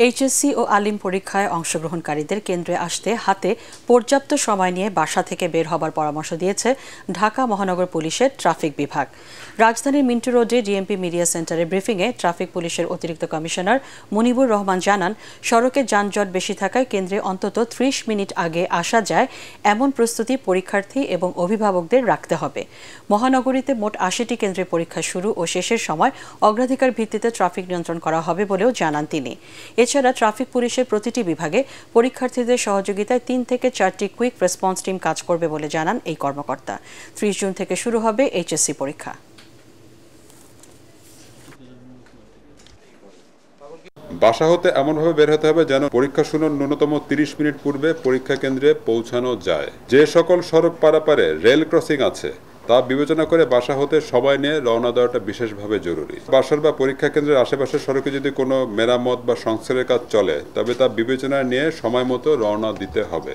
HSC ও আলিম পরীক্ষায় অংশগ্রহণকারীদের কেন্দ্রে আসতে হাতে পর্যাপ্ত সময় নিয়ে বাসা থেকে বের হবার পরামর্শ দিয়েছে ঢাকা মহানগর পুলিশের ট্রাফিক বিভাগ। রাজধানীর মিন্টু রোডে ডিএমপি মিডিয়া সেন্টারে ব্রিফিংয়ে ট্রাফিক পুলিশের অতিরিক্ত কমিশনার মনিবুর রহমান জানান, সড়কে যানজট বেশি থাকায় কেন্দ্রে অন্তত ৩০ মিনিট আগে আসা যায় এমন প্রস্তুতি পরীক্ষার্থী এবং অভিভাবকদের রাখতে হবে। মহানগরীতে মোট ৮০টি কেন্দ্রে পরীক্ষা শুরু ও শেষের সময় অগ্রাধিকার ভিত্তিতে ট্রাফিক নিয়ন্ত্রণ করা হবে বলেও জানান তিনি। এছাড়া ট্রাফিক পুলিশের প্রতিটি বিভাগে পরীক্ষার্থীদের সহযোগিতায় ৩ থেকে ৪টি কুইক রেসপন্স টিম কাজ করবে বলে জানান এই কর্মকর্তা। ৩০ জুন থেকে শুরু হবে এইচএসসি পরীক্ষা। বাসা হতে এমনভাবে বের হতে হবে যেন পরীক্ষা শুরুর ন্যূনতম ৩০ মিনিট পূর্বে পরীক্ষা কেন্দ্রে পৌঁছানো যায়। যে সকল সড়ক পারাপারে রেল ক্রসিং আছে তা বিবেচনা করে বাসা হতে সময় নিয়ে রওনা দেওয়াটা বিশেষভাবে জরুরি। বাসার বা পরীক্ষা কেন্দ্রের আশেপাশের সড়কে যদি কোনো মেরামত বা সংস্কারের কাজ চলে তবে তা বিবেচনায় নিয়ে সময় মতো রওনা দিতে হবে।